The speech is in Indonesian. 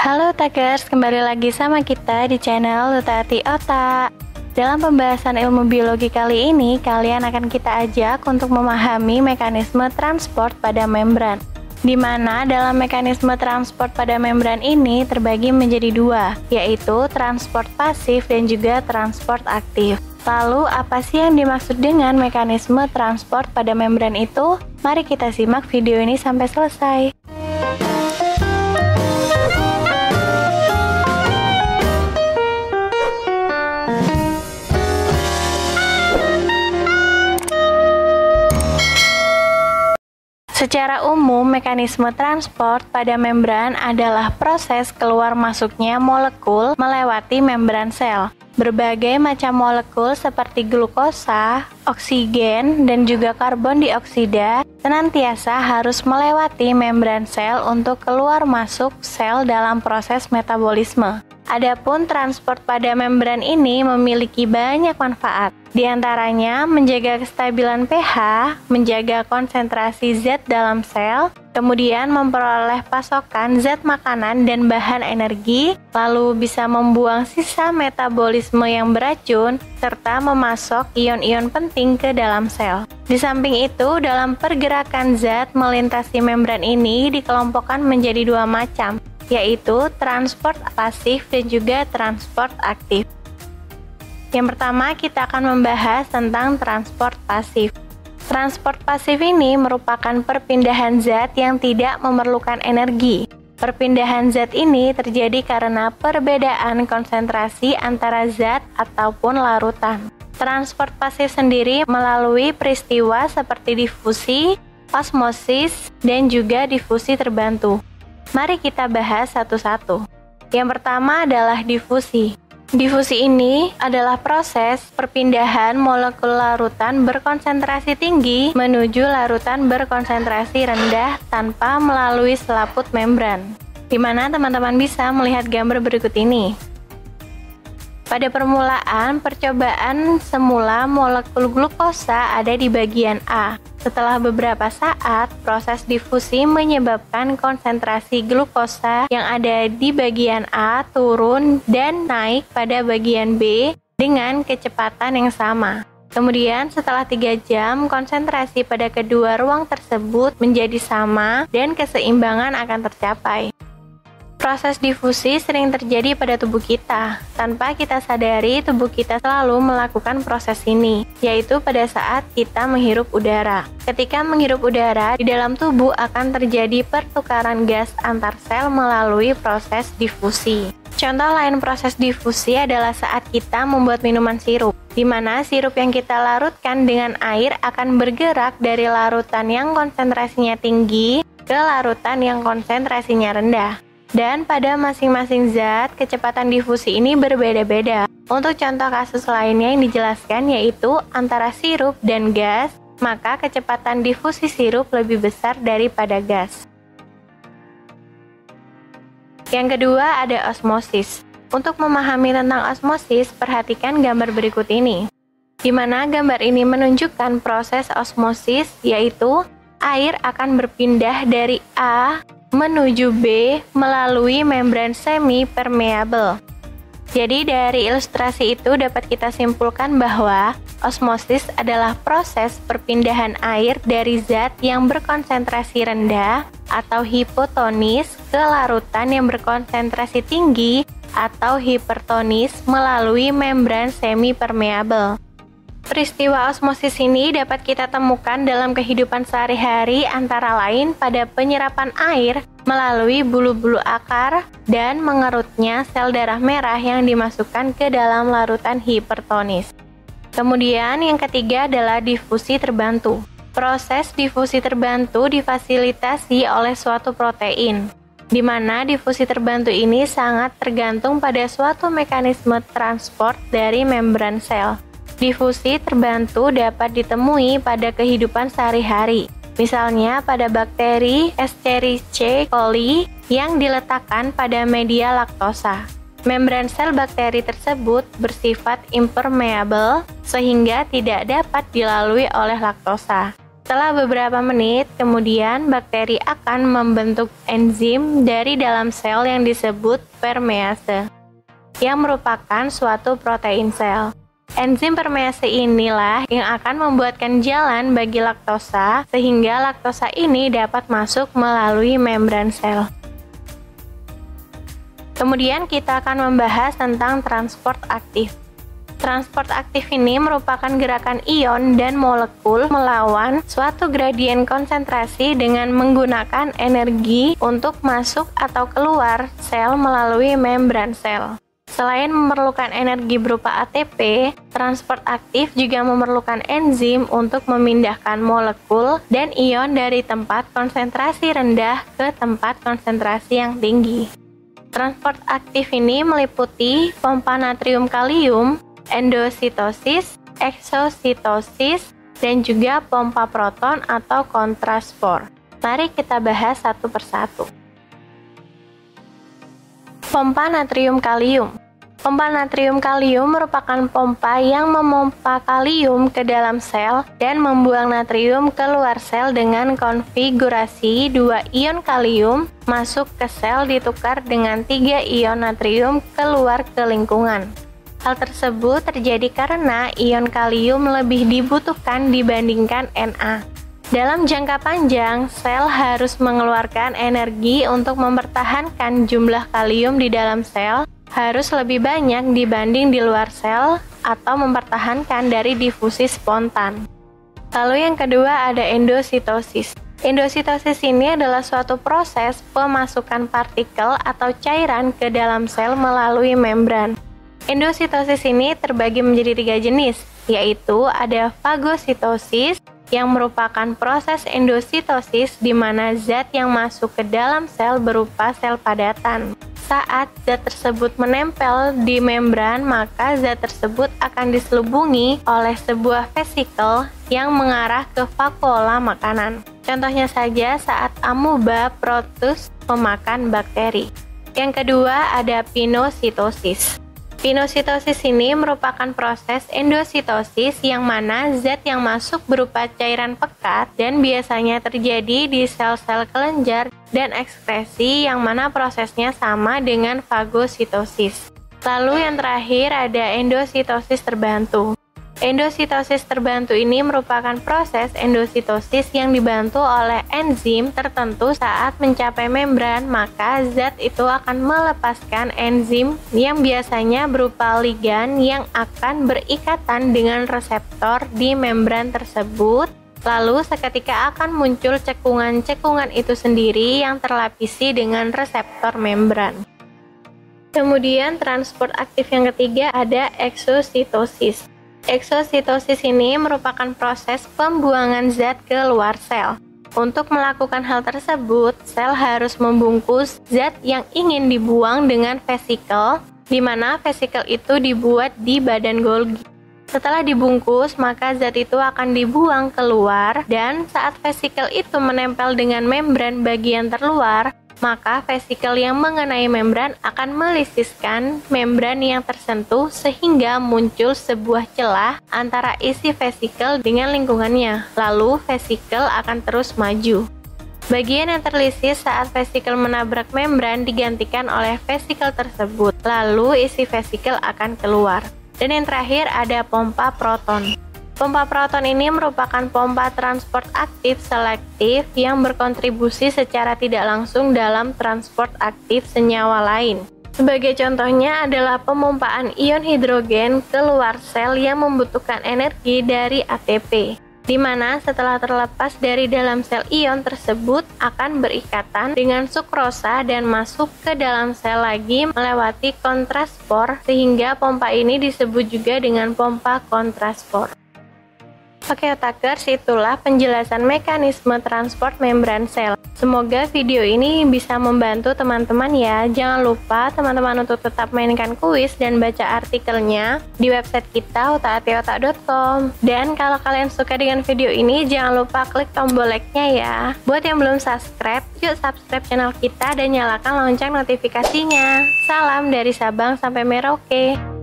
Halo Takers, kembali lagi sama kita di channel Lutati Otak. Dalam pembahasan ilmu biologi kali ini, kalian akan kita ajak untuk memahami mekanisme transport pada membran. Di mana dalam mekanisme transport pada membran ini terbagi menjadi dua, yaitu transport pasif dan juga transport aktif. Lalu, apa sih yang dimaksud dengan mekanisme transport pada membran itu? Mari kita simak video ini sampai selesai. Secara umum, mekanisme transport pada membran adalah proses keluar masuknya molekul melewati membran sel. Berbagai macam molekul seperti glukosa, oksigen, dan juga karbon dioksida senantiasa harus melewati membran sel untuk keluar masuk sel dalam proses metabolisme. Adapun transport pada membran ini memiliki banyak manfaat. Di antaranya menjaga kestabilan pH, menjaga konsentrasi zat dalam sel, kemudian memperoleh pasokan zat makanan dan bahan energi, lalu bisa membuang sisa metabolisme yang beracun, serta memasok ion-ion penting ke dalam sel. Di samping itu, dalam pergerakan zat melintasi membran ini dikelompokkan menjadi dua macam, yaitu transport pasif dan juga transport aktif. Yang pertama, kita akan membahas tentang transport pasif. Transport pasif ini merupakan perpindahan zat yang tidak memerlukan energi. Perpindahan zat ini terjadi karena perbedaan konsentrasi antara zat ataupun larutan. Transport pasif sendiri melalui peristiwa seperti difusi, osmosis, dan juga difusi terbantu. Mari kita bahas satu-satu. Yang pertama adalah difusi. Difusi ini adalah proses perpindahan molekul larutan berkonsentrasi tinggi menuju larutan berkonsentrasi rendah tanpa melalui selaput membran. Di mana teman-teman bisa melihat gambar berikut ini. Pada permulaan percobaan semula molekul glukosa ada di bagian A. Setelah beberapa saat, proses difusi menyebabkan konsentrasi glukosa yang ada di bagian A turun dan naik pada bagian B dengan kecepatan yang sama. Kemudian setelah 3 jam, konsentrasi pada kedua ruang tersebut menjadi sama dan keseimbangan akan tercapai. Proses difusi sering terjadi pada tubuh kita. Tanpa kita sadari, tubuh kita selalu melakukan proses ini, yaitu pada saat kita menghirup udara. Ketika menghirup udara, di dalam tubuh akan terjadi pertukaran gas antar sel melalui proses difusi. Contoh lain proses difusi adalah saat kita membuat minuman sirup, di mana sirup yang kita larutkan dengan air akan bergerak dari larutan yang konsentrasinya tinggi ke larutan yang konsentrasinya rendah. Dan pada masing-masing zat, kecepatan difusi ini berbeda-beda. Untuk contoh kasus lainnya yang dijelaskan yaitu antara sirup dan gas, maka kecepatan difusi sirup lebih besar daripada gas. Yang kedua ada osmosis. Untuk memahami tentang osmosis, perhatikan gambar berikut ini. Di mana gambar ini menunjukkan proses osmosis, yaitu air akan berpindah dari A menuju B melalui membran semi-permeable. Jadi dari ilustrasi itu dapat kita simpulkan bahwa osmosis adalah proses perpindahan air dari zat yang berkonsentrasi rendah atau hipotonis ke larutan yang berkonsentrasi tinggi atau hipertonis melalui membran semi-permeable. Peristiwa osmosis ini dapat kita temukan dalam kehidupan sehari-hari antara lain pada penyerapan air melalui bulu-bulu akar dan mengerutnya sel darah merah yang dimasukkan ke dalam larutan hipertonis. Kemudian yang ketiga adalah difusi terbantu. Proses difusi terbantu difasilitasi oleh suatu protein, di mana difusi terbantu ini sangat tergantung pada suatu mekanisme transport dari membran sel. Difusi terbantu dapat ditemui pada kehidupan sehari-hari, misalnya pada bakteri Escherichia coli yang diletakkan pada media laktosa. Membran sel bakteri tersebut bersifat impermeable sehingga tidak dapat dilalui oleh laktosa. Setelah beberapa menit, kemudian bakteri akan membentuk enzim dari dalam sel yang disebut permease, yang merupakan suatu protein sel. Enzim permease inilah yang akan membuatkan jalan bagi laktosa, sehingga laktosa ini dapat masuk melalui membran sel. Kemudian kita akan membahas tentang transport aktif. Transport aktif ini merupakan gerakan ion dan molekul melawan suatu gradien konsentrasi dengan menggunakan energi untuk masuk atau keluar sel melalui membran sel. Selain memerlukan energi berupa ATP, transport aktif juga memerlukan enzim untuk memindahkan molekul dan ion dari tempat konsentrasi rendah ke tempat konsentrasi yang tinggi. Transport aktif ini meliputi pompa natrium kalium, endositosis, eksositosis, dan juga pompa proton atau kontraspor. Mari kita bahas satu persatu. Pompa natrium kalium. Pompa natrium kalium merupakan pompa yang memompa kalium ke dalam sel dan membuang natrium keluar sel dengan konfigurasi 2 ion kalium masuk ke sel ditukar dengan 3 ion natrium keluar ke lingkungan. Hal tersebut terjadi karena ion kalium lebih dibutuhkan dibandingkan Na. Dalam jangka panjang, sel harus mengeluarkan energi untuk mempertahankan jumlah kalium di dalam sel harus lebih banyak dibanding di luar sel atau mempertahankan dari difusi spontan. Lalu yang kedua ada endositosis. Endositosis ini adalah suatu proses pemasukan partikel atau cairan ke dalam sel melalui membran. Endositosis ini terbagi menjadi 3 jenis, yaitu ada fagositosis yang merupakan proses endositosis di mana zat yang masuk ke dalam sel berupa sel padatan. Saat zat tersebut menempel di membran, maka zat tersebut akan diselubungi oleh sebuah vesikel yang mengarah ke vakuola makanan. Contohnya saja saat amuba protus memakan bakteri. Yang kedua ada pinositosis. Pinositosis ini merupakan proses endositosis yang mana zat yang masuk berupa cairan pekat dan biasanya terjadi di sel-sel kelenjar dan ekskresi yang mana prosesnya sama dengan fagositosis. Lalu yang terakhir ada endositosis terbantu. Endositosis terbantu ini merupakan proses endositosis yang dibantu oleh enzim tertentu saat mencapai membran, maka zat itu akan melepaskan enzim yang biasanya berupa ligan yang akan berikatan dengan reseptor di membran tersebut. Lalu seketika akan muncul cekungan-cekungan itu sendiri yang terlapisi dengan reseptor membran. Kemudian transport aktif yang ketiga ada eksositosis. Eksositosis ini merupakan proses pembuangan zat ke luar sel. Untuk melakukan hal tersebut, sel harus membungkus zat yang ingin dibuang dengan vesikel, di mana vesikel itu dibuat di badan Golgi. Setelah dibungkus, maka zat itu akan dibuang keluar, dan saat vesikel itu menempel dengan membran bagian terluar, maka vesikel yang mengenai membran akan melisiskan membran yang tersentuh sehingga muncul sebuah celah antara isi vesikel dengan lingkungannya. Lalu vesikel akan terus maju. Bagian yang terlisis saat vesikel menabrak membran digantikan oleh vesikel tersebut. Lalu isi vesikel akan keluar. Dan yang terakhir ada pompa proton. Pompa proton ini merupakan pompa transport aktif selektif yang berkontribusi secara tidak langsung dalam transport aktif senyawa lain. Sebagai contohnya adalah pemompaan ion hidrogen keluar sel yang membutuhkan energi dari ATP, di mana setelah terlepas dari dalam sel ion tersebut akan berikatan dengan sukrosa dan masuk ke dalam sel lagi melewati kontraspor, sehingga pompa ini disebut juga dengan pompa kontraspor. Oke otakers, itulah penjelasan mekanisme transport membran sel. Semoga video ini bisa membantu teman-teman ya. Jangan lupa teman-teman untuk tetap mainkan kuis dan baca artikelnya di website kita otak-atik.com. Dan kalau kalian suka dengan video ini, jangan lupa klik tombol like-nya ya. Buat yang belum subscribe, yuk subscribe channel kita dan nyalakan lonceng notifikasinya. Salam dari Sabang sampai Merauke.